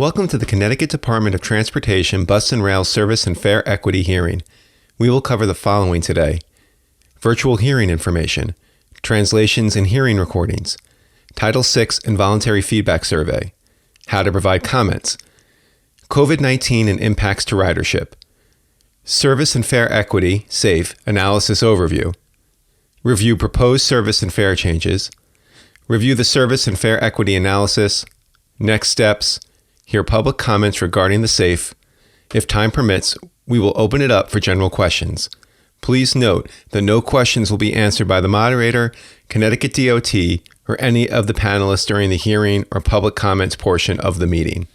Welcome to the Connecticut Department of Transportation Bus and Rail Service and Fare Equity hearing. We will cover the following today: virtual hearing information, translations and hearing recordings, Title VI involuntary feedback survey, how to provide comments, COVID-19 and impacts to ridership, service and fare equity, SAFE, analysis overview, review proposed service and fare changes, review the service and fare equity analysis, next steps, hear public comments regarding the SAFE. If time permits, we will open it up for general questions. Please note that no questions will be answered by the moderator, Connecticut DOT, or any of the panelists during the hearing or public comments portion of the meeting.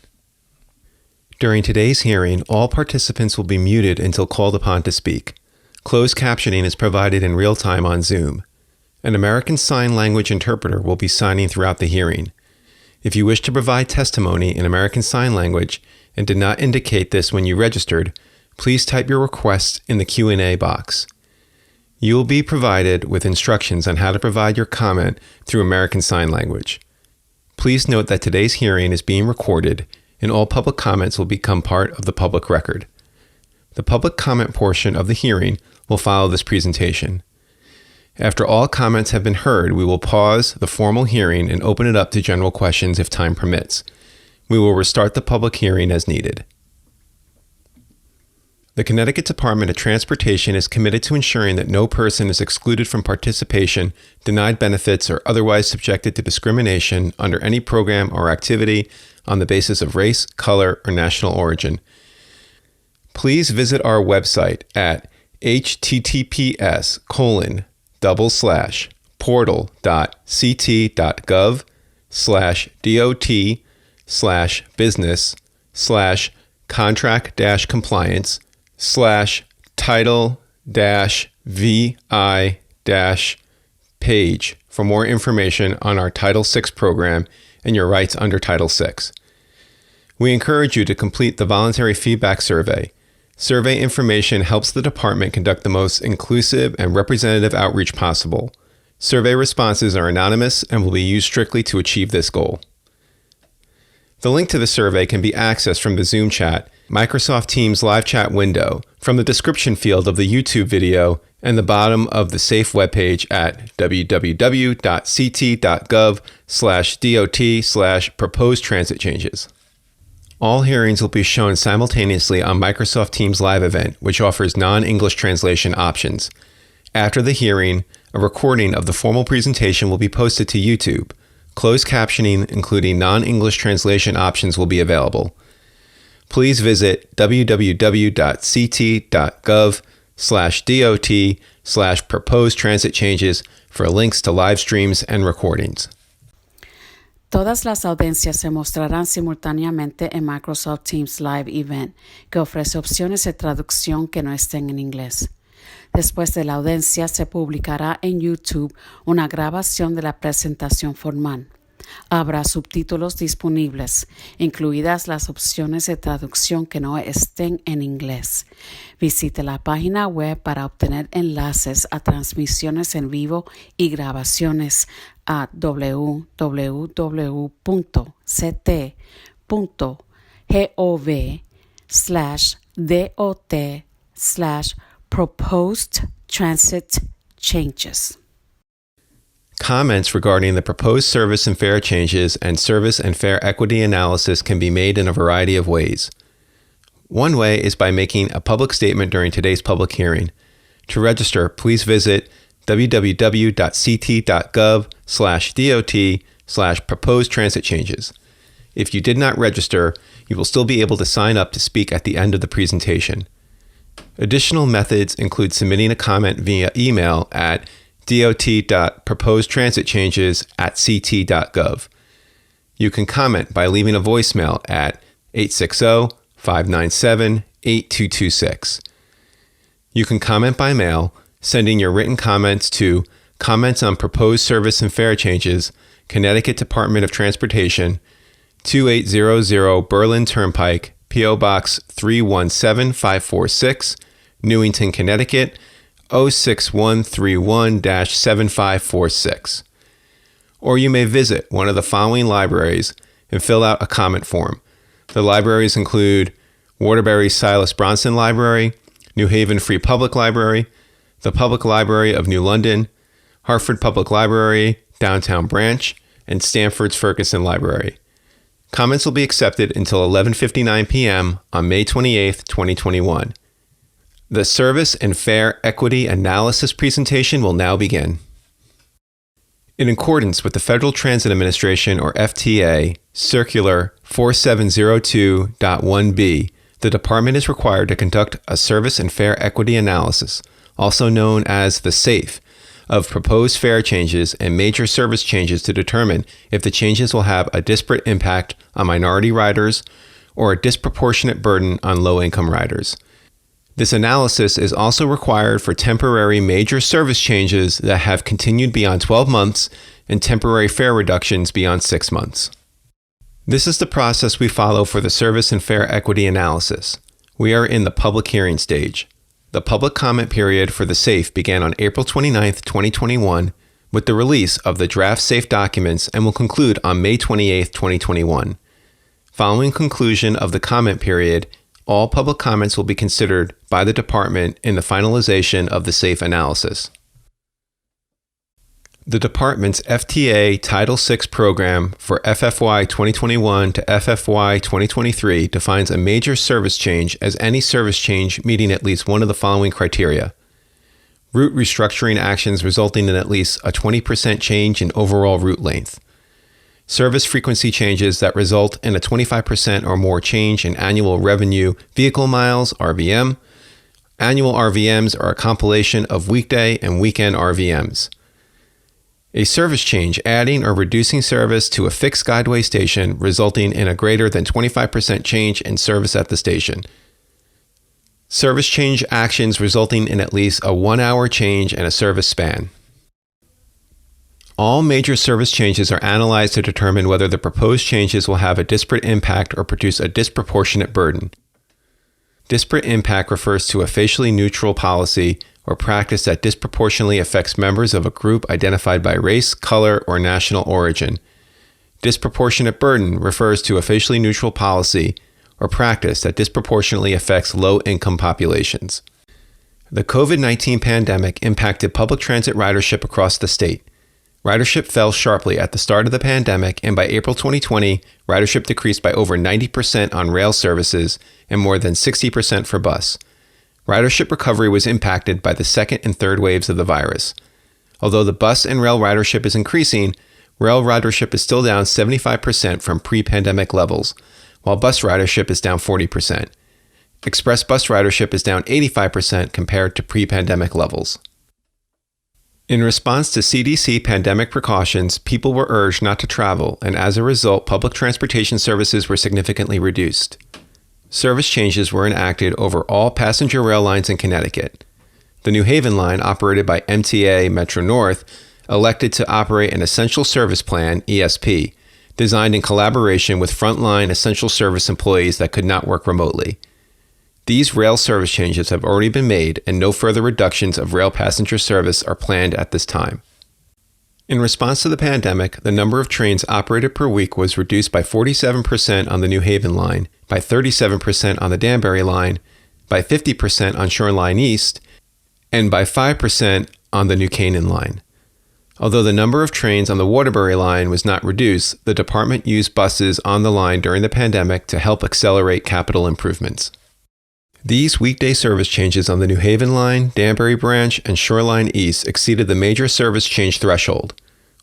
During today's hearing, all participants will be muted until called upon to speak. Closed captioning is provided in real time on Zoom. An American Sign Language interpreter will be signing throughout the hearing. If you wish to provide testimony in American Sign Language and did not indicate this when you registered, please type your request in the Q&A box. You will be provided with instructions on how to provide your comment through American Sign Language. Please note that today's hearing is being recorded and all public comments will become part of the public record. The public comment portion of the hearing will follow this presentation. After all comments have been heard, we will pause the formal hearing and open it up to general questions if time permits. We will restart the public hearing as needed. The Connecticut Department of Transportation is committed to ensuring that no person is excluded from participation, denied benefits, or otherwise subjected to discrimination under any program or activity on the basis of race, color, or national origin. Please visit our website at https://portal.ct.gov/dot/business/contract-compliance/title-vi-page for more information on our Title VI program and your rights under Title VI. We encourage you to complete the voluntary feedback survey. Survey information helps the department conduct the most inclusive and representative outreach possible. Survey responses are anonymous and will be used strictly to achieve this goal. The link to the survey can be accessed from the Zoom chat, Microsoft Teams live chat window, from the description field of the YouTube video, and the bottom of the SAFE webpage at www.ct.gov/dot/proposed transit changes. All hearings will be shown simultaneously on Microsoft Teams Live event, which offers non-English translation options. After the hearing, a recording of the formal presentation will be posted to YouTube. Closed captioning, including non-English translation options, will be available. Please visit www.ct.gov/dot/proposed transit changes for links to live streams and recordings. Todas las audiencias se mostrarán simultáneamente en Microsoft Teams Live Event, que ofrece opciones de traducción que no estén en inglés. Después de la audiencia, se publicará en YouTube una grabación de la presentación formal. Habrá subtítulos disponibles, incluidas las opciones de traducción que no estén en inglés. Visite la página web para obtener enlaces a transmisiones en vivo y grabaciones a www.ct.gov/dot/proposed transit changes. Comments regarding the proposed service and fare changes and service and fare equity analysis can be made in a variety of ways. One way is by making a public statement during today's public hearing. To register, please visit www.ct.gov/dot/proposed transit changes. If you did not register, you will still be able to sign up to speak at the end of the presentation. Additional methods include submitting a comment via email at dot.proposedtransitchanges@ct.gov. You can comment by leaving a voicemail at 860-597-8226. You can comment by mail, sending your written comments to Comments on Proposed Service and Fare Changes, Connecticut Department of Transportation, 2800 Berlin Turnpike, P.O. Box 317546, Newington, Connecticut, 06131-7546. Or you may visit one of the following libraries and fill out a comment form. The libraries include Waterbury Silas Bronson Library, New Haven Free Public Library, the Public Library of New London, Hartford Public Library, Downtown Branch, and Stanford's Ferguson Library. Comments will be accepted until 11:59 p.m. on May 28, 2021. The Service and Fare Equity Analysis presentation will now begin. In accordance with the Federal Transit Administration, or FTA, Circular 4702.1b, the Department is required to conduct a Service and Fare Equity Analysis, also known as the SAFE, of proposed fare changes and major service changes to determine if the changes will have a disparate impact on minority riders or a disproportionate burden on low-income riders. This analysis is also required for temporary major service changes that have continued beyond 12 months and temporary fare reductions beyond 6 months. This is the process we follow for the Service and Fare Equity Analysis. We are in the public hearing stage. The public comment period for the SAFE began on April 29, 2021, with the release of the draft SAFE documents and will conclude on May 28, 2021. Following conclusion of the comment period, all public comments will be considered by the Department in the finalization of the SAFE analysis. The Department's FTA Title VI program for FFY 2021 to FFY 2023 defines a major service change as any service change meeting at least one of the following criteria: route restructuring actions resulting in at least a 20% change in overall route length, service frequency changes that result in a 25% or more change in annual revenue vehicle miles, RVM. Annual RVMs are a compilation of weekday and weekend RVMs. A service change adding or reducing service to a fixed guideway station resulting in a greater than 25% change in service at the station. Service change actions resulting in at least a 1-hour change in a service span. All major service changes are analyzed to determine whether the proposed changes will have a disparate impact or produce a disproportionate burden. Disparate impact refers to a facially neutral policy or practice that disproportionately affects members of a group identified by race, color, or national origin. Disproportionate burden refers to a facially neutral policy or practice that disproportionately affects low-income populations. The COVID-19 pandemic impacted public transit ridership across the state. Ridership fell sharply at the start of the pandemic, and by April 2020, ridership decreased by over 90% on rail services and more than 60% for bus. Ridership recovery was impacted by the second and third waves of the virus. Although the bus and rail ridership is increasing, rail ridership is still down 75% from pre-pandemic levels, while bus ridership is down 40%. Express bus ridership is down 85% compared to pre-pandemic levels. In response to CDC pandemic precautions, people were urged not to travel, and as a result, public transportation services were significantly reduced. Service changes were enacted over all passenger rail lines in Connecticut. The New Haven line, operated by MTA Metro North, elected to operate an Essential Service Plan, ESP, designed in collaboration with frontline essential service employees that could not work remotely. These rail service changes have already been made, and no further reductions of rail passenger service are planned at this time. In response to the pandemic, the number of trains operated per week was reduced by 47% on the New Haven line, by 37% on the Danbury line, by 50% on Shoreline East, and by 5% on the New Canaan line. Although the number of trains on the Waterbury line was not reduced, the department used buses on the line during the pandemic to help accelerate capital improvements. These weekday service changes on the New Haven line, Danbury Branch, and Shoreline East exceeded the major service change threshold.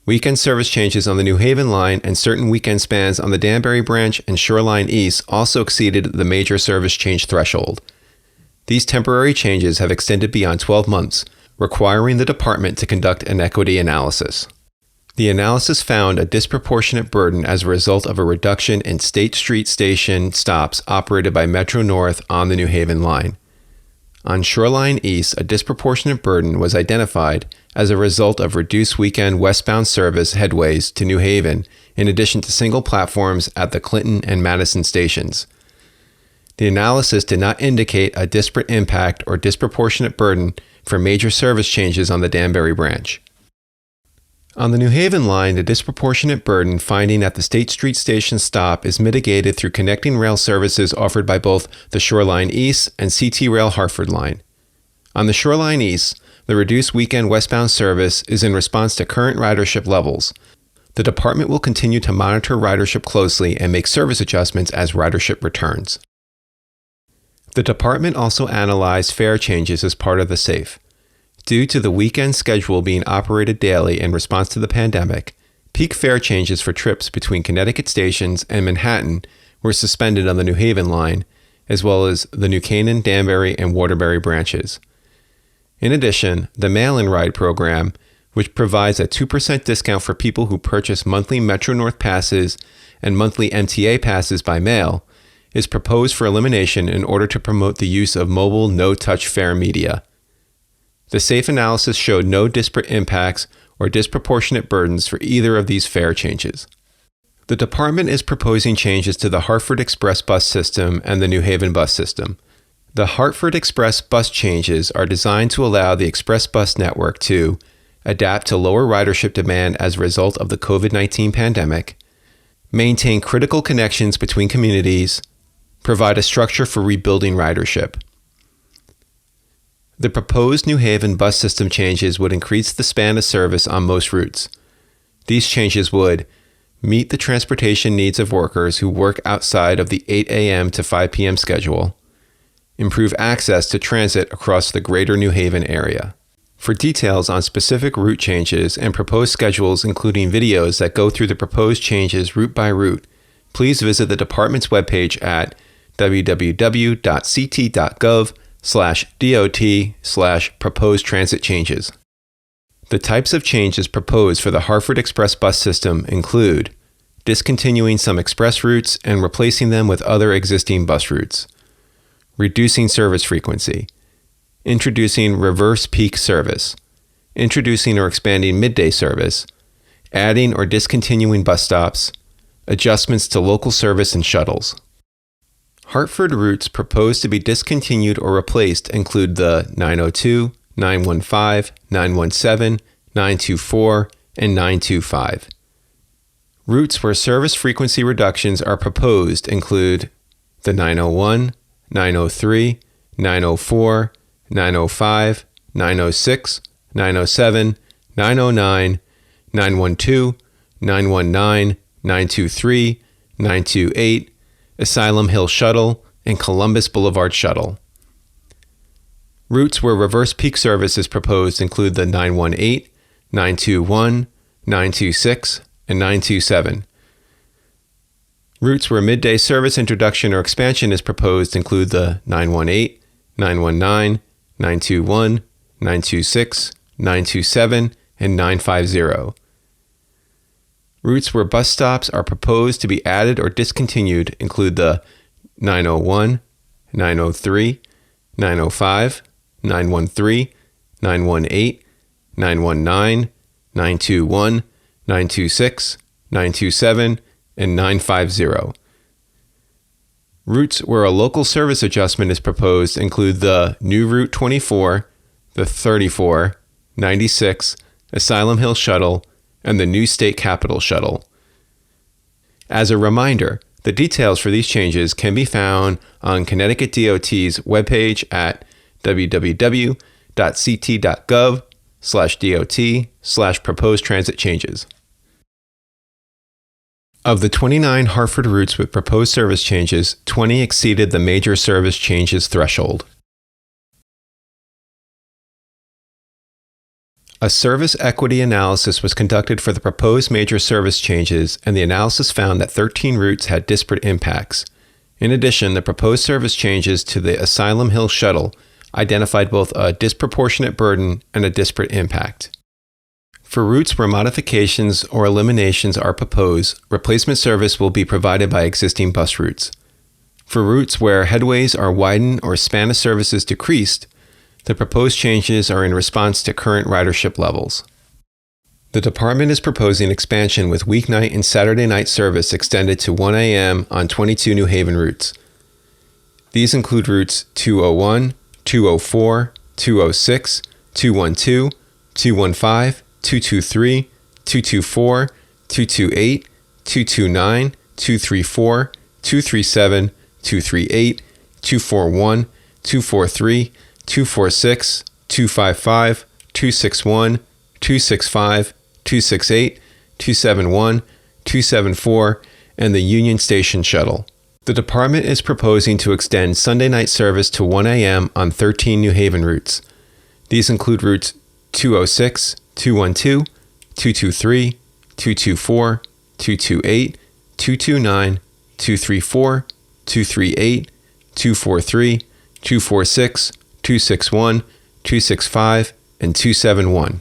Weekend service changes on the New Haven line and certain weekend spans on the Danbury Branch and Shoreline East also exceeded the major service change threshold. These temporary changes have extended beyond 12 months, requiring the department to conduct an equity analysis. The analysis found a disproportionate burden as a result of a reduction in State Street Station stops operated by Metro North on the New Haven line. On Shoreline East, a disproportionate burden was identified as a result of reduced weekend westbound service headways to New Haven, in addition to single platforms at the Clinton and Madison stations. The analysis did not indicate a disparate impact or disproportionate burden for major service changes on the Danbury branch. On the New Haven line, the disproportionate burden finding at the State Street Station stop is mitigated through connecting rail services offered by both the Shoreline East and CT Rail Hartford line. On the Shoreline East, the reduced weekend westbound service is in response to current ridership levels. The department will continue to monitor ridership closely and make service adjustments as ridership returns. The department also analyzed fare changes as part of the SAFE. Due to the weekend schedule being operated daily in response to the pandemic, peak fare changes for trips between Connecticut stations and Manhattan were suspended on the New Haven line, as well as the New Canaan, Danbury, and Waterbury branches. In addition, the Mail-in Ride program, which provides a 2% discount for people who purchase monthly Metro-North passes and monthly MTA passes by mail, is proposed for elimination in order to promote the use of mobile no-touch fare media. The SAFE analysis showed no disparate impacts or disproportionate burdens for either of these fare changes. The department is proposing changes to the Hartford Express bus system and the New Haven bus system. The Hartford Express bus changes are designed to allow the express bus network to adapt to lower ridership demand as a result of the COVID-19 pandemic, maintain critical connections between communities, provide a structure for rebuilding ridership. The proposed New Haven bus system changes would increase the span of service on most routes. These changes would meet the transportation needs of workers who work outside of the 8 a.m. to 5 p.m. schedule, improve access to transit across the greater New Haven area. For details on specific route changes and proposed schedules, including videos that go through the proposed changes route by route, please visit the department's webpage at www.ct.gov/DOT/proposed transit changes. The types of changes proposed for the Hartford Express bus system include discontinuing some express routes and replacing them with other existing bus routes, reducing service frequency, introducing reverse peak service, introducing or expanding midday service, adding or discontinuing bus stops, adjustments to local service and shuttles. Hartford routes proposed to be discontinued or replaced include the 902, 915, 917, 924, and 925. Routes where service frequency reductions are proposed include the 901, 903, 904, 905, 906, 907, 909, 912, 919, 923, 928, Asylum Hill Shuttle, and Columbus Boulevard Shuttle. Routes where reverse peak service is proposed include the 918, 921, 926, and 927. Routes where midday service introduction or expansion is proposed include the 918, 919, 921, 926, 927, and 950. Routes where bus stops are proposed to be added or discontinued include the 901, 903, 905, 913, 918, 919, 921, 926, 927, and 950. Routes where a local service adjustment is proposed include the New Route 24, the 34, 96, Asylum Hill Shuttle, and the New State Capitol Shuttle. As a reminder, the details for these changes can be found on Connecticut DOT's webpage at www.ct.gov/DOT/proposed transit changes. Of the 29 Hartford routes with proposed service changes, 20 exceeded the major service changes threshold. A service equity analysis was conducted for the proposed major service changes, and the analysis found that 13 routes had disparate impacts. In addition, the proposed service changes to the Asylum Hill Shuttle identified both a disproportionate burden and a disparate impact. For routes where modifications or eliminations are proposed, replacement service will be provided by existing bus routes. For routes where headways are widened or span of services decreased, the proposed changes are in response to current ridership levels. The department is proposing expansion with weeknight and Saturday night service extended to 1 a.m. on 22 New Haven routes. These include routes 201, 204, 206, 212, 215, 223, 224, 228, 229, 234, 237, 238, 241, 243, 246, 255, 261, 265, 268, 271, 274, and the Union Station Shuttle. The department is proposing to extend Sunday night service to 1 a.m. on 13 New Haven routes. These include routes 206, 212, 223, 224, 228, 229, 234, 238, 243, 246, 261, 265, and 271.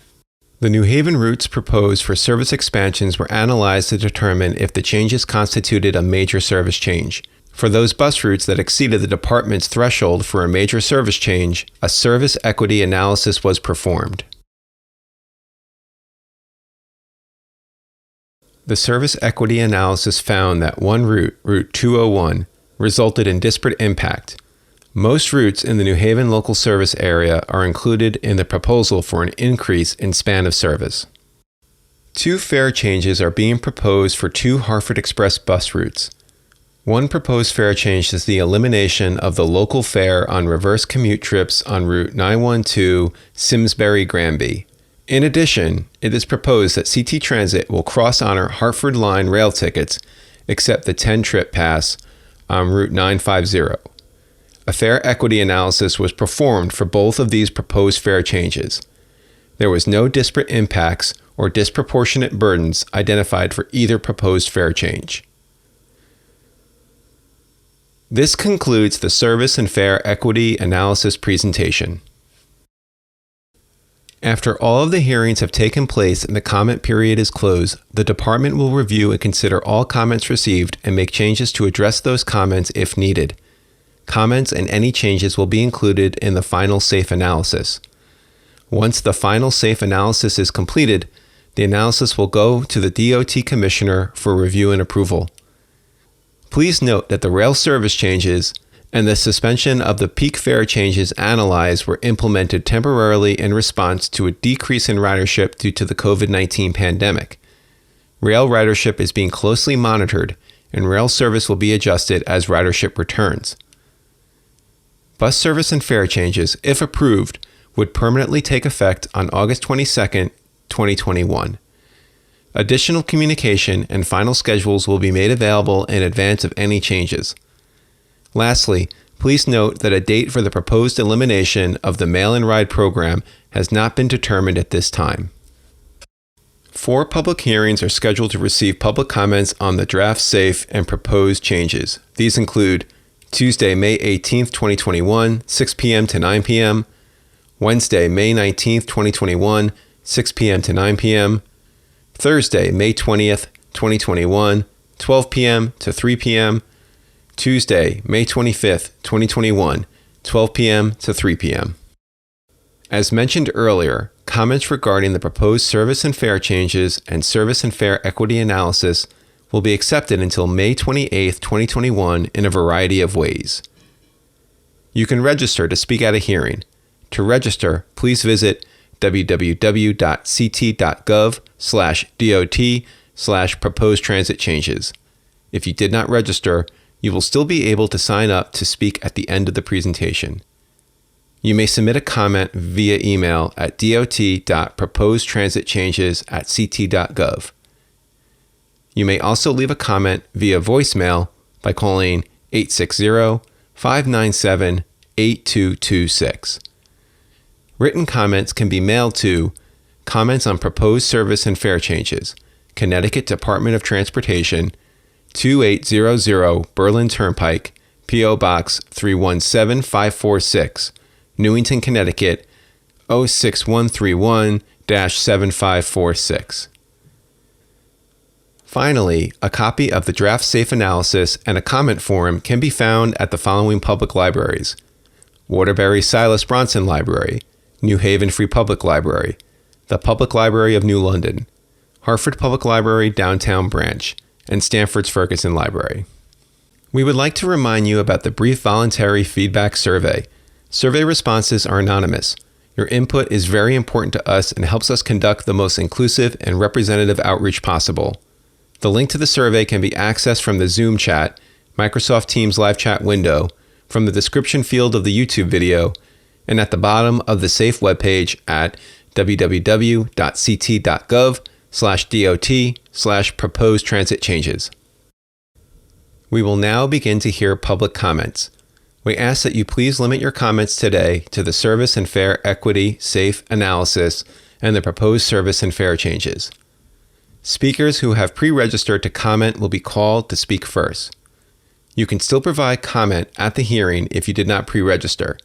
The New Haven routes proposed for service expansions were analyzed to determine if the changes constituted a major service change. For those bus routes that exceeded the department's threshold for a major service change, a service equity analysis was performed. The service equity analysis found that one route, Route 201, resulted in disparate impact. Most routes in the New Haven local service area are included in the proposal for an increase in span of service. Two fare changes are being proposed for two Hartford Express bus routes. One proposed fare change is the elimination of the local fare on reverse commute trips on Route 912 Simsbury-Granby. In addition, it is proposed that CTtransit will cross-honor Hartford Line rail tickets except the 10-trip pass on Route 950. A fare equity analysis was performed for both of these proposed fare changes. There was no disparate impacts or disproportionate burdens identified for either proposed fare change. This concludes the service and fare equity analysis presentation. After all of the hearings have taken place and the comment period is closed, the department will review and consider all comments received and make changes to address those comments if needed. Comments and any changes will be included in the final SAFE analysis. Once the final SAFE analysis is completed, the analysis will go to the DOT Commissioner for review and approval. Please note that the rail service changes and the suspension of the peak fare changes analyzed were implemented temporarily in response to a decrease in ridership due to the COVID-19 pandemic. Rail ridership is being closely monitored, and rail service will be adjusted as ridership returns. Bus service and fare changes, if approved, would permanently take effect on August 22, 2021. Additional communication and final schedules will be made available in advance of any changes. Lastly, please note that a date for the proposed elimination of the mail-in ride program has not been determined at this time. 4 public hearings are scheduled to receive public comments on the draft SAFE and proposed changes. These include Tuesday, May 18, 2021, 6 p.m. to 9 p.m., Wednesday, May 19, 2021, 6 p.m. to 9 p.m., Thursday, May 20th, 2021, 12 p.m. to 3 p.m., Tuesday, May 25th, 2021, 12 p.m. to 3 p.m. As mentioned earlier, comments regarding the proposed service and fare changes and service and fare equity analysis will be accepted until May 28th, 2021 in a variety of ways. You can register to speak at a hearing. To register, please visit www.ct.gov/DOT/proposed transit changes. If you did not register, you will still be able to sign up to speak at the end of the presentation. You may submit a comment via email at dot.proposedtransitchanges@ct.gov. You may also leave a comment via voicemail by calling 860-597-8226. Written comments can be mailed to Comments on Proposed Service and Fare Changes, Connecticut Department of Transportation, 2800 Berlin Turnpike, P.O. Box 317546, Newington, Connecticut 06131-7546. Finally, a copy of the draft SAFE analysis and a comment form can be found at the following public libraries: Waterbury Silas Bronson Library, New Haven Free Public Library, the Public Library of New London, Hartford Public Library Downtown Branch, and Stanford's Ferguson Library. We would like to remind you about the brief voluntary feedback survey. Survey responses are anonymous. Your input is very important to us and helps us conduct the most inclusive and representative outreach possible. The link to the survey can be accessed from the Zoom chat, Microsoft Teams live chat window, from the description field of the YouTube video, and at the bottom of the SAFE webpage at www.ct.gov/DOT/proposed transit changes. We will now begin to hear public comments. We ask that you please limit your comments today to the service and fare equity SAFE analysis and the proposed service and fare changes. Speakers who have pre-registered to comment will be called to speak first. You can still provide comment at the hearing if you did not pre-register.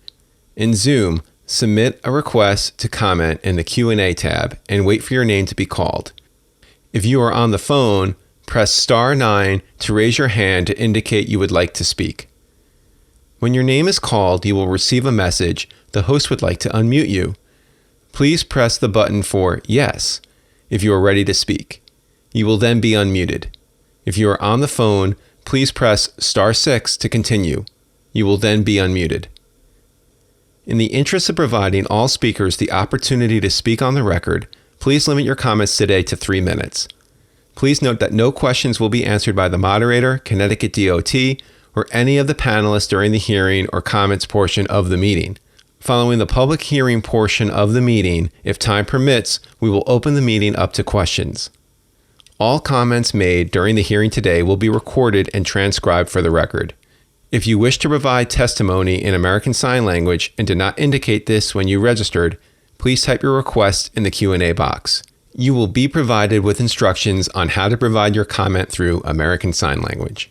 In Zoom, submit a request to comment in the Q&A tab and wait for your name to be called. If you are on the phone, press star 9 to raise your hand to indicate you would like to speak. When your name is called, you will receive a message the host would like to unmute you. Please press the button for yes if you are ready to speak. You will then be unmuted. If you are on the phone, please press star 6 to continue. You will then be unmuted. In the interest of providing all speakers the opportunity to speak on the record, please limit your comments today to 3 minutes. Please note that no questions will be answered by the moderator, Connecticut DOT, or any of the panelists during the hearing or comments portion of the meeting. Following the public hearing portion of the meeting, if time permits, we will open the meeting up to questions. All comments made during the hearing today will be recorded and transcribed for the record. If you wish to provide testimony in American Sign Language and did not indicate this when you registered, please type your request in the Q&A box. You will be provided with instructions on how to provide your comment through American Sign Language.